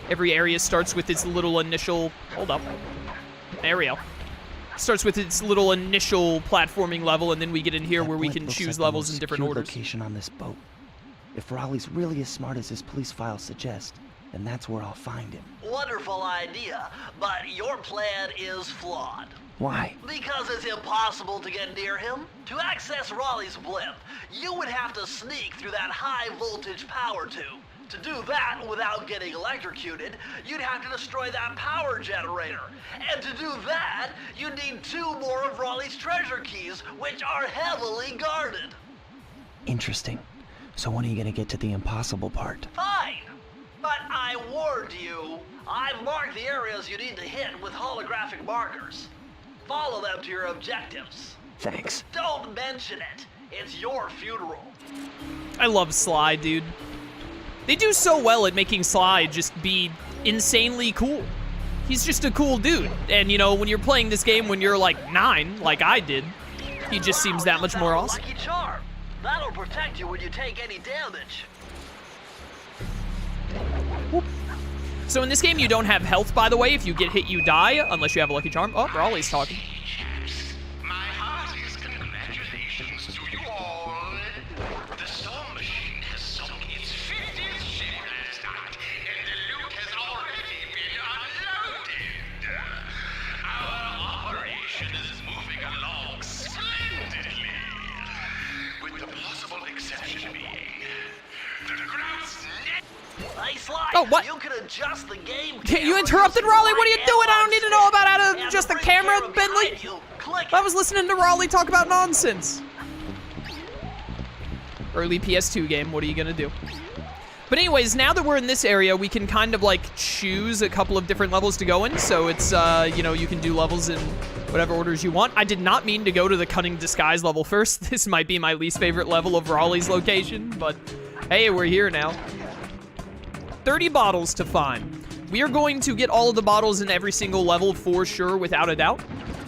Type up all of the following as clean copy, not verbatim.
Every area starts with its little initial... Hold up. There we go. Starts with its little initial platforming level, and then we get in here where we can choose levels in different orders. Location on this boat. If Raleigh's really as smart as his police files suggest, then that's where I'll find him. Wonderful idea, but your plan is flawed. Why? Because it's impossible to get near him. To access Raleigh's blimp, you would have to sneak through that high-voltage power tube. To do that without getting electrocuted, you'd have to destroy that power generator. And to do that, you'd need 2 more of Raleigh's treasure keys, which are heavily guarded. Interesting. So when are you gonna get to the impossible part? Fine. But I warned you. I've marked the areas you need to hit with holographic markers. Follow them to your objectives. Thanks. Don't mention it. It's your funeral. I love Sly, dude. They do so well at making Sly just be insanely cool. He's just a cool dude. And, you know, when you're playing this game when you're, like, 9, like I did, he just seems that much more awesome. Lucky charm. That'll protect you when you take any damage. Whoop. So in this game, you don't have health, by the way. If you get hit, you die, unless you have a lucky charm. Oh, Raleigh's talking. My heartiest congratulations to you all. The storm machine has sunk its 50th ship last night, and the loot has already been unloaded. Our operation is moving along splendidly, with the possible exception being the ground's net. Hey, Sly, Oh, what? you can adjust the game. You interrupted Raleigh? What are you doing? I don't need to know about how to adjust the camera, Bentley. I was listening to Raleigh talk about nonsense. Early PS2 game, what are you gonna do? But anyways, now that we're in this area, we can kind of like choose a couple of different levels to go in. So it's, you know, you can do levels in whatever orders you want. I did not mean to go to the cunning disguise level first. This might be my least favorite level of Raleigh's location, but hey, we're here now. 30 bottles to find. We are going to get all of the bottles in every single level for sure, without a doubt.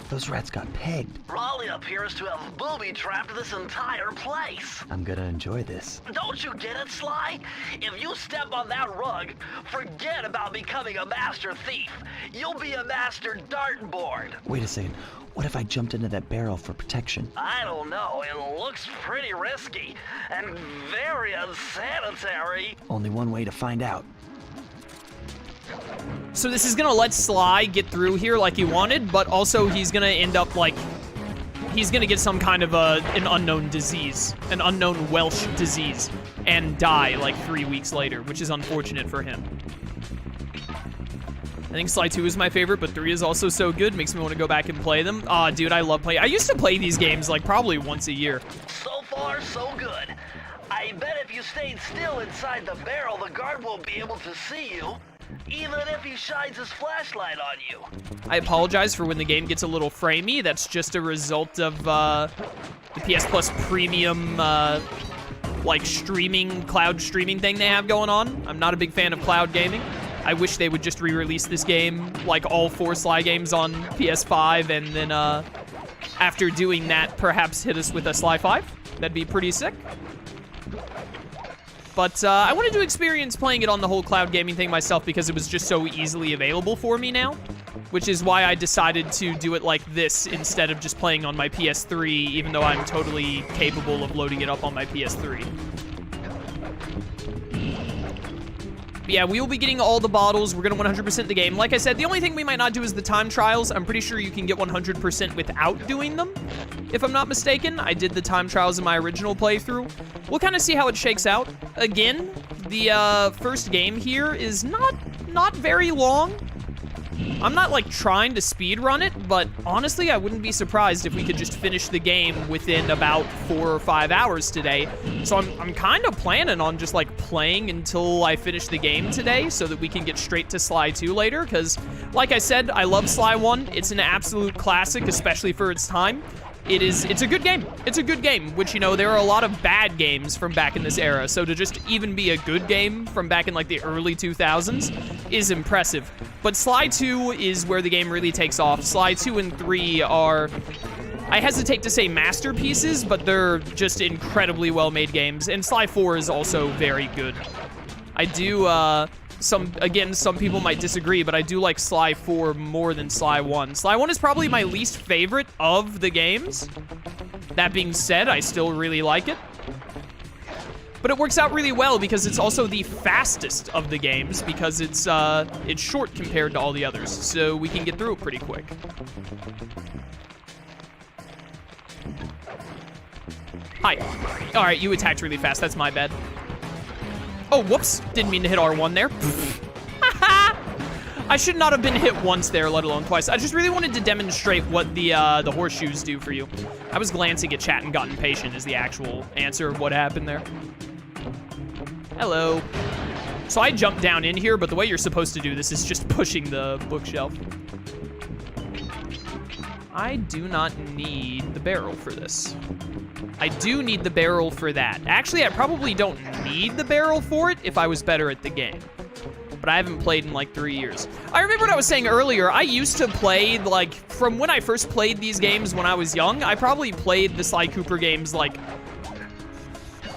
Those rats got pegged. Raleigh appears to have booby-trapped this entire place. I'm gonna enjoy this. Don't you get it, Sly? If you step on that rug, forget about becoming a master thief. You'll be a master dartboard. Wait a second. What if I jumped into that barrel for protection? I don't know. It looks pretty risky and very unsanitary. Only one way to find out. So this is gonna let Sly get through here like he wanted, but also he's gonna end up like, he's gonna get some kind of an unknown disease, an unknown Welsh disease, and die like 3 weeks later, which is unfortunate for him. I think Sly 2 is my favorite, but 3 is also so good, makes me want to go back and play them. Aw, dude, I love playing. I used to play these games like probably once a year. So far, so good. I bet if you stayed still inside the barrel, the guard won't be able to see you, even if he shines his flashlight on you. I apologize for when the game gets a little framey. That's just a result of the PS Plus Premium, like streaming, cloud streaming thing they have going on. I'm not a big fan of cloud gaming. I wish they would just re-release this game, like all 4 Sly games on PS5, and then after doing that, perhaps hit us with a Sly 5. That'd be pretty sick. But I wanted to experience playing it on the whole cloud gaming thing myself because it was just so easily available for me now, which is why I decided to do it like this instead of just playing on my PS3, even though I'm totally capable of loading it up on my PS3. But yeah, we will be getting all the bottles. We're going to 100% the game. Like I said, the only thing we might not do is the time trials. I'm pretty sure you can get 100% without doing them, if I'm not mistaken. I did the time trials in my original playthrough. We'll kind of see how it shakes out. Again, the first game here is not very long. I'm not like trying to speed run it, but honestly, I wouldn't be surprised if we could just finish the game within about 4 or 5 hours today. So I'm kind of planning on just like playing until I finish the game today so that we can get straight to Sly 2 later, because like I said, I love Sly 1. It's an absolute classic, especially for its time. It's a good game. It's a good game, which, you know, there are a lot of bad games from back in this era, so to just even be a good game from back in, like, the early 2000s is impressive. But Sly 2 is where the game really takes off. Sly 2 and 3 are, I hesitate to say masterpieces, but they're just incredibly well-made games, and Sly 4 is also very good. I do some people might disagree, but I do like Sly 4 more than Sly 1. Sly 1 is probably my least favorite of the games. That being said, I still really like it. But it works out really well because it's also the fastest of the games because it's short compared to all the others, so we can get through it pretty quick. Hi. All right, you attacked really fast. That's my bad. Oh, whoops. Didn't mean to hit R1 there. I should not have been hit once there, let alone twice. I just really wanted to demonstrate what the horseshoes do for you. I was glancing at chat and got impatient is the actual answer of what happened there. Hello. So I jumped down in here, but the way you're supposed to do this is just pushing the bookshelf. I do not need the barrel for this. I do need the barrel for that. Actually, I probably don't need the barrel for it if I was better at the game. But I haven't played in like 3 years. I remember what I was saying earlier. I used to play, like, from when I first played these games when I was young, I probably played the Sly Cooper games, like,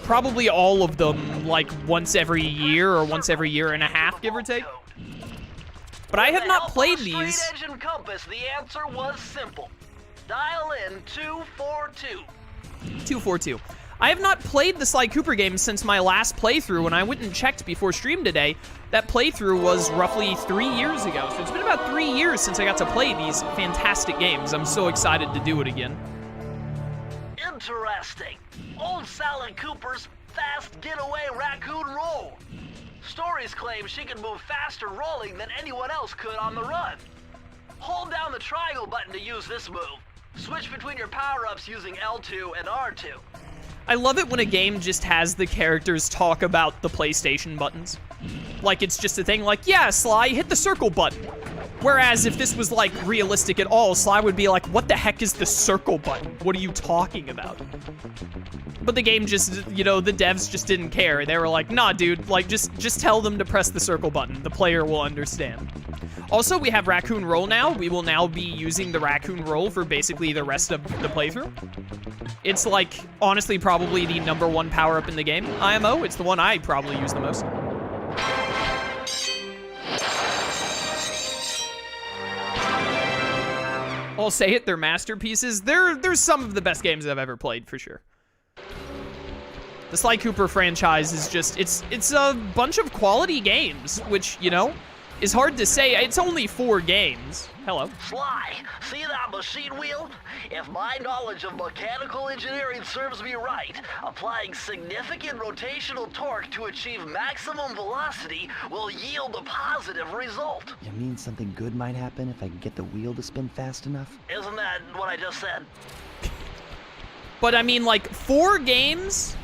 probably all of them, like, once every year or once every year and a half, give or take. But I have not played these. Straight edge and compass, the answer was simple. Dial in 242. 242. I have not played the Sly Cooper games since my last playthrough, and I went and checked before stream today. That playthrough was roughly 3 years ago, so it's been about 3 years since I got to play these fantastic games. I'm so excited to do it again. Interesting. Old Sally Cooper's fast getaway raccoon roll. Stories claim she can move faster rolling than anyone else could on the run. Hold down the triangle button to use this move. Switch between your power-ups using L2 and R2. I love it when a game just has the characters talk about the PlayStation buttons. Like, it's just a thing like, yeah, Sly, hit the circle button. Whereas if this was, like, realistic at all, Sly would be like, what the heck is the circle button? What are you talking about? But the game just, you know, the devs just didn't care. They were like, nah, dude, like, just tell them to press the circle button. The player will understand. Also, we have Raccoon Roll now. We will now be using the Raccoon Roll for basically the rest of the playthrough. It's, like, honestly, probably the #1 power-up in the game. IMO, it's the one I probably use the most. I'll say it, they're masterpieces. They're some of the best games I've ever played, for sure. The Sly Cooper franchise is just, it's a bunch of quality games, which, you know, is hard to say. It's only 4 games. Hello. Sly, see that machine wheel? If my knowledge of mechanical engineering serves me right, applying significant rotational torque to achieve maximum velocity will yield a positive result. You mean something good might happen if I can get the wheel to spin fast enough? Isn't that what I just said? But I mean, like, 4 games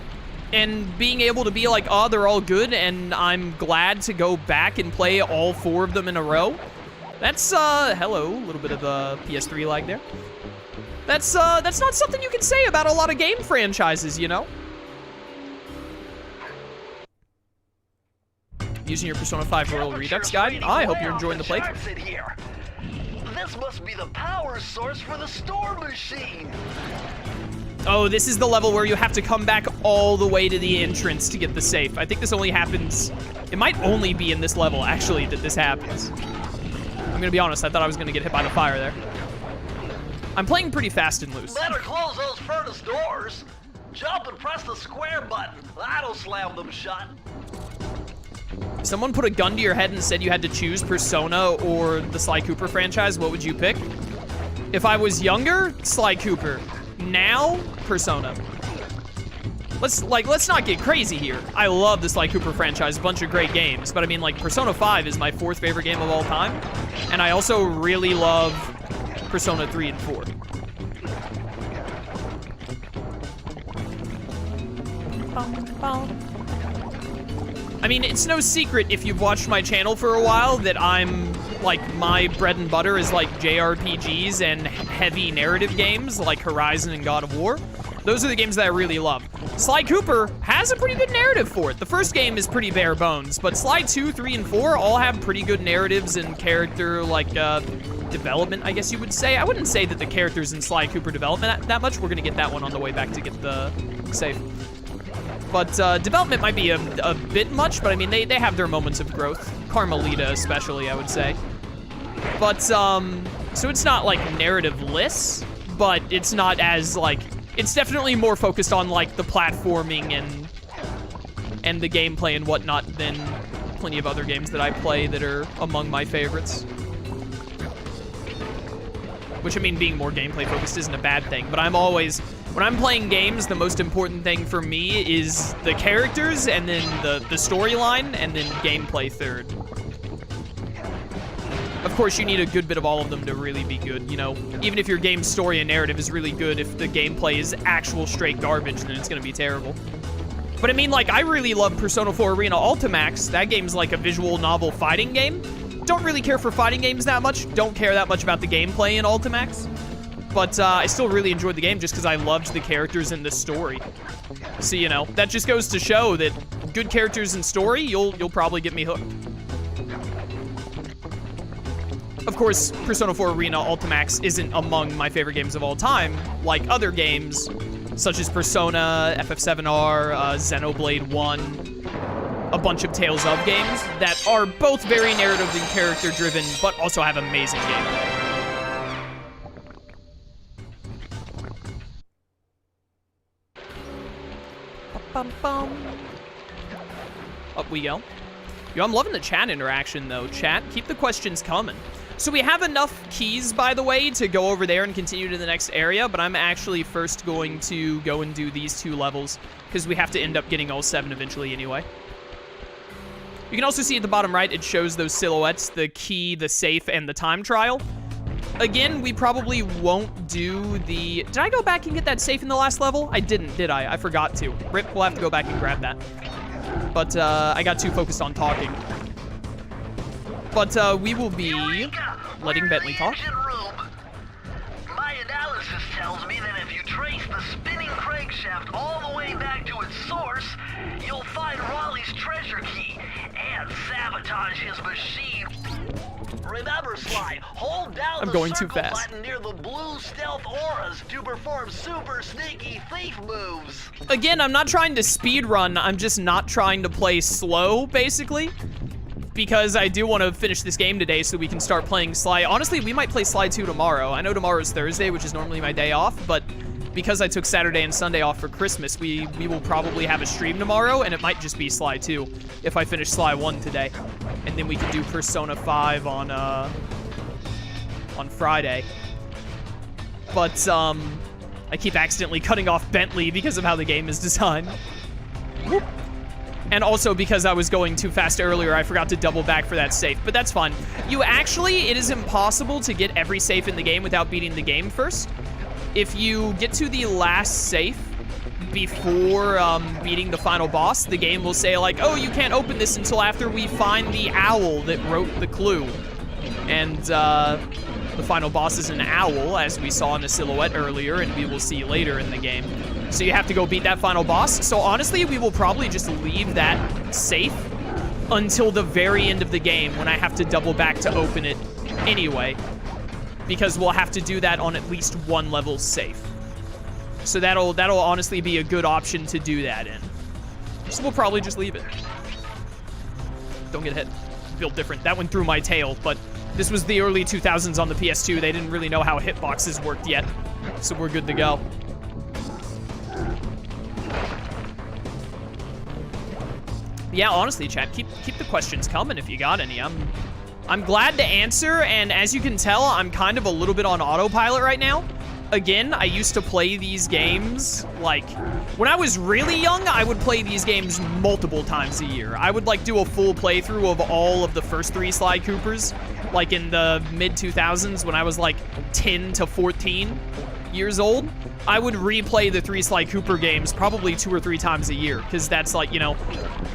and being able to be like, oh, they're all good, and I'm glad to go back and play all 4 of them in a row. That's, hello, a little bit of PS3 lag there. That's not something you can say about a lot of game franchises, you know? Using your Persona 5 Royal Redux guide? I hope you're enjoying the playthrough. This must be the power source for the store machine. Oh, this is the level where you have to come back all the way to the entrance to get the safe. I think this only happens... It might only be in this level, actually, that this happens. I'm gonna be honest, I thought I was gonna get hit by the fire there. I'm playing pretty fast and loose. Better close those furnace doors. Jump and press the square button. That'll slam them shut. Someone put a gun to your head and said you had to choose Persona or the Sly Cooper franchise. What would you pick? If I was younger, Sly Cooper. Now, Persona. Let's not get crazy here. I love the Sly Cooper franchise, a bunch of great games, but I mean, like, Persona 5 is my 4th favorite game of all time, and I also really love Persona 3 and 4. I mean, it's no secret if you've watched my channel for a while that I'm, like, my bread and butter is, like, JRPGs and heavy narrative games like Horizon and God of War. Those are the games that I really love. Sly Cooper has a pretty good narrative for it. The first game is pretty bare bones, but Sly 2, 3, and 4 all have pretty good narratives and character, like, development, I guess you would say. I wouldn't say that the characters in Sly Cooper development that much. We're gonna get that one on the way back to get the safe. But development might be a bit much, but I mean, they have their moments of growth. Carmelita especially, I would say. But, so it's not, like, narrative-less, but it's not as, like, it's definitely more focused on, like, the platforming and the gameplay and whatnot than plenty of other games that I play that are among my favorites. Which, I mean, being more gameplay-focused isn't a bad thing, but I'm always... When I'm playing games, the most important thing for me is the characters, and then the storyline, and then gameplay third. Of course, you need a good bit of all of them to really be good, you know? Even if your game's story and narrative is really good, if the gameplay is actual straight garbage, then it's gonna be terrible. But I mean, like, I really love Persona 4 Arena Ultimax. That game's like a visual novel fighting game. Don't really care for fighting games that much. Don't care that much about the gameplay in Ultimax. But I still really enjoyed the game just because I loved the characters and the story. So, you know, that just goes to show that good characters and story, you'll probably get me hooked. Of course, Persona 4 Arena Ultimax isn't among my favorite games of all time, like other games, such as Persona, FF7R, Xenoblade 1, a bunch of Tales of games that are both very narrative and character-driven, but also have amazing gameplay. Up we go. Yo, I'm loving the chat interaction, though. Chat, keep the questions coming. So we have enough keys, by the way, to go over there and continue to the next area, but I'm actually first going to go and do these 2 levels, because we have to end up getting all 7 eventually anyway. You can also see at the bottom right, it shows those silhouettes, the key, the safe, and the time trial. Again, we probably won't do the... Did I go back and get that safe in the last level? I didn't, did I? I forgot to. Rip, we'll have to go back and grab that. But I got too focused on talking. But we will be letting Bentley talk. My analysis tells me that if you trace the spinning crankshaft all the way back to its source, you'll find Raleigh's treasure key and sabotage his machine. Remember, Sly, hold down the circle button near the blue stealth auras to perform super sneaky thief moves. Again, I'm not trying to speed run. I'm just not trying to play slow, basically. Because I do want to finish this game today so we can start playing Sly. Honestly, we might play Sly 2 tomorrow. I know tomorrow's Thursday, which is normally my day off, but because I took Saturday and Sunday off for Christmas, we will probably have a stream tomorrow, and it might just be Sly 2 if I finish Sly 1 today. And then we can do Persona 5 on Friday. But, I keep accidentally cutting off Bentley because of how the game is designed. Whoop. And also because I was going too fast earlier, I forgot to double back for that safe, but that's fine. It is impossible to get every safe in the game without beating the game first. If you get to the last safe before beating the final boss, the game will say like, oh, you can't open this until after we find the owl that wrote the clue. And the final boss is an owl, as we saw in the silhouette earlier, and we will see later in the game. So you have to go beat that final boss. So honestly, we will probably just leave that safe until the very end of the game when I have to double back to open it anyway. Because we'll have to do that on at least one level safe. So that'll honestly be a good option to do that in. So we'll probably just leave it. Don't get hit. Built different. That went through my tail, but this was the early 2000s on the PS2. They didn't really know how hitboxes worked yet. So we're good to go. Yeah, honestly, chat, keep the questions coming if you got any. I'm glad to answer, and as you can tell, I'm kind of a little bit on autopilot right now. Again, I used to play these games, like, when I was really young, I would play these games multiple times a year. I would, like, do a full playthrough of all of the first 3 Sly Coopers, like in the mid-2000s when I was, like, 10 to 14 years old. I would replay the 3 Sly Cooper games probably 2 or 3 times a year, because that's, like, you know,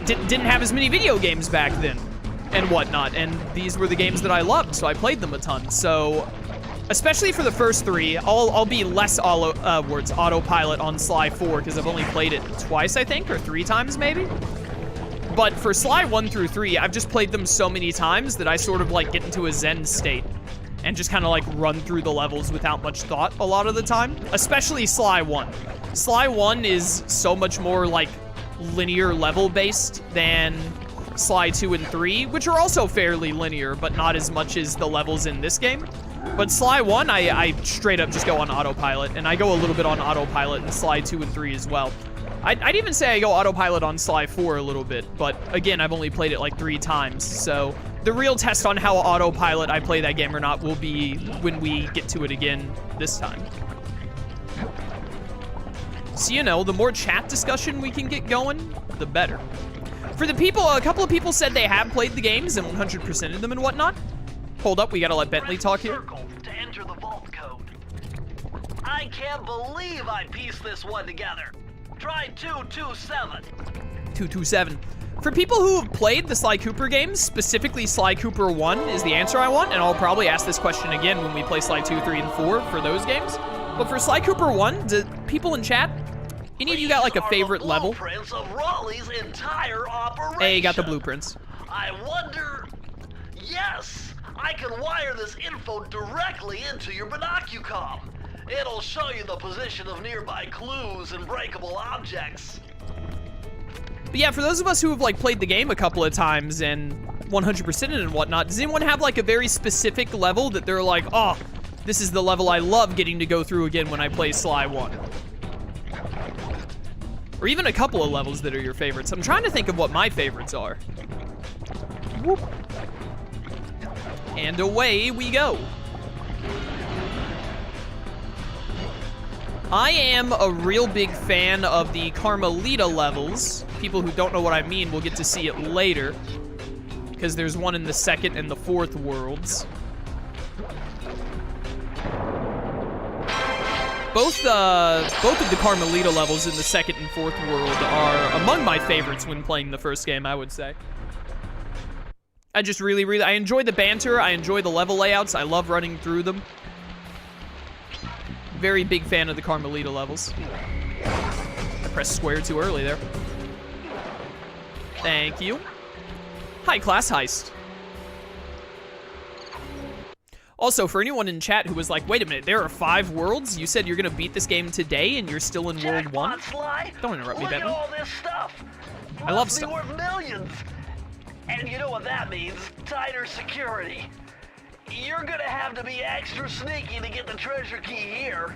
didn't have as many video games back then and whatnot, and these were the games that I loved, so I played them a ton. So, especially for the first 3, I'll be less autopilot on Sly 4, because I've only played it twice, I think, or 3 times maybe. But for Sly 1 through 3, I've just played them so many times that I sort of, like, get into a zen state and just kind of, like, run through the levels without much thought a lot of the time. Especially Sly 1. Sly 1 is so much more, like, linear level based than Sly 2 and 3, which are also fairly linear, but not as much as the levels in this game. But Sly 1, I straight up just go on autopilot, and I go a little bit on autopilot in Sly 2 and 3 as well. I'd even say I go autopilot on Sly 4 a little bit, but again, I've only played it like 3 times, so the real test on how autopilot I play that game or not will be when we get to it again this time. So, you know, the more chat discussion we can get going, the better. For the people, a couple of people said they have played the games and 100%ed them and whatnot. Hold up, we gotta let Bentley talk here. To enter the vault code. I can't believe I pieced this one together. Try 227. 227. For people who have played the Sly Cooper games, specifically Sly Cooper 1 is the answer I want, and I'll probably ask this question again when we play Sly 2, 3, and 4 for those games. But for Sly Cooper 1, do people in chat, any of you got like a favorite level? Blueprints of Raleigh's entire operation. Hey, got the blueprints. I wonder... Yes! I can wire this info directly into your binocucom. It'll show you the position of nearby clues and breakable objects. But yeah, for those of us who have like played the game a couple of times and 100%ed and whatnot, does anyone have like a very specific level that they're like, oh, this is the level I love getting to go through again when I play Sly 1? Or even a couple of levels that are your favorites. I'm trying to think of what my favorites are. Whoop. And away we go. I am a real big fan of the Carmelita levels. People who don't know what I mean will get to see it later, because there's one in the 2nd and the 4th worlds. Both of the Carmelita levels in the 2nd and 4th world are among my favorites when playing the first game, I would say. I just really, I enjoy the banter, I enjoy the level layouts, I love running through them. Very big fan of the Carmelita levels. I pressed square too early there. Thank you. High class heist. Also, for anyone in chat who was like, wait a minute, there are 5 worlds? You said you're gonna beat this game today and you're still in World 1? Sly. Don't interrupt me, Look Bentley. at all this stuff. I love Must be stuff. worth millions. And you know what that means? Tighter security. You're gonna have to be extra sneaky to get the treasure key here.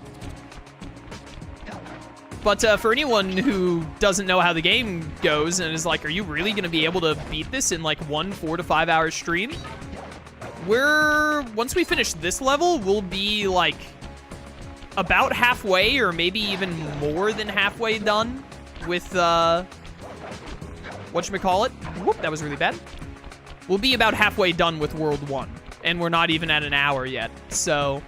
But for anyone who doesn't know how the game goes and is like, are you really gonna be able to beat this in like one 4 to 5 hour stream? Once we finish this level, we'll be like about halfway or maybe even more than halfway done with, whatchamacallit? Whoop, that was really bad. We'll be about halfway done with World 1, and we're not even at an hour yet. So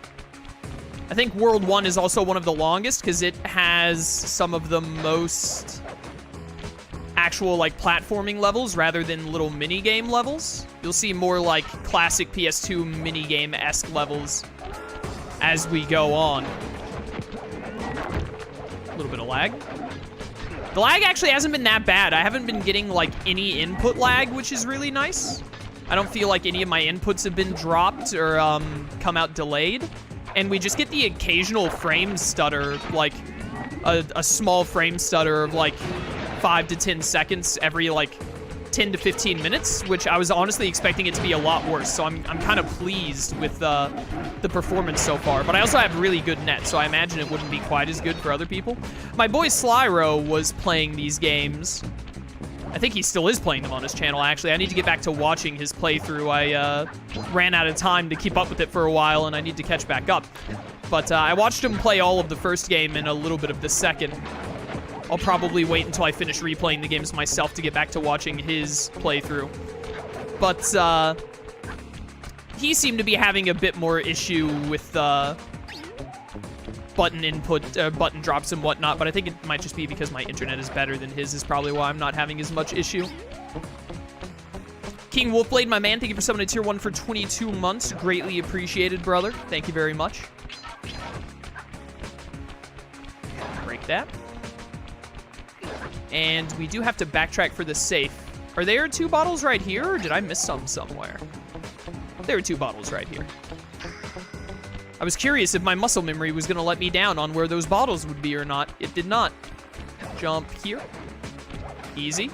I think World 1 is also one of the longest because it has some of the most actual like platforming levels rather than little mini game levels. You'll see more like classic PS2 mini game-esque levels as we go on. A little bit of lag. The lag actually hasn't been that bad. I haven't been getting like any input lag, which is really nice. I don't feel like any of my inputs have been dropped or come out delayed. And we just get the occasional frame stutter, like a small frame stutter of like 5 to 10 seconds every like 10 to 15 minutes, which I was honestly expecting it to be a lot worse. So I'm kind of pleased with the performance so far. But I also have really good net, so I imagine it wouldn't be quite as good for other people. My boy Slyro was playing these games. I think he still is playing them on his channel, actually. I need to get back to watching his playthrough. I ran out of time to keep up with it for a while, and I need to catch back up. But I watched him play all of the first game and a little bit of the second. I'll probably wait until I finish replaying the games myself to get back to watching his playthrough. But he seemed to be having a bit more issue with button input, button drops and whatnot, but I think it might just be because my internet is better than his is probably why I'm not having as much issue. King Wolfblade, my man, thank you for summoning tier 1 for 22 months. Greatly appreciated, brother. Thank you very much. Break that. And we do have to backtrack for the safe. Are there 2 bottles right here, or did I miss some somewhere? There are 2 bottles right here. I was curious if my muscle memory was going to let me down on where those bottles would be or not. It did not. Jump here. Easy.